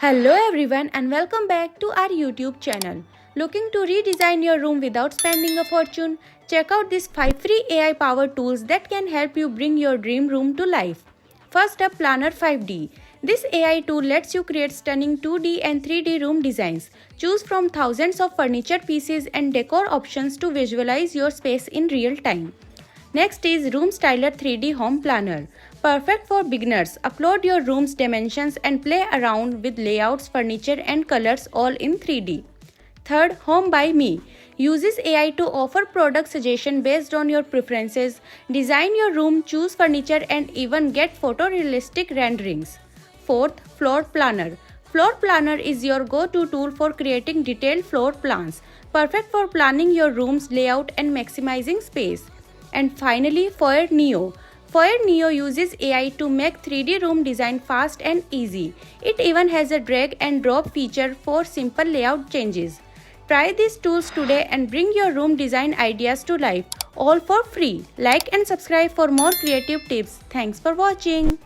Hello everyone and welcome back to our YouTube channel. Looking to redesign your room without spending a fortune? Check out these 5 free AI powered tools that can help you bring your dream room to life. First up, Planner 5D. This AI tool lets you create stunning 2D and 3D room designs. Choose from thousands of furniture pieces and decor options to visualize your space in real time. Next is Room Styler 3D Home Planner. Perfect for beginners. Upload your room's dimensions and play around with layouts, furniture and colors all in 3D. Third, Home by Me. Uses AI to offer product suggestion based on your preferences. Design your room, choose furniture and even get photorealistic renderings. Fourth, Floor Planner. Floor Planner is your go-to tool for creating detailed floor plans. Perfect for planning your room's layout and maximizing space. And finally, Foyer Neo. Foyer Neo uses AI to make 3D room design fast and easy. It even has a drag and drop feature for simple layout changes. Try these tools today and bring your room design ideas to life, all for free. Like and subscribe for more creative tips. Thanks for watching.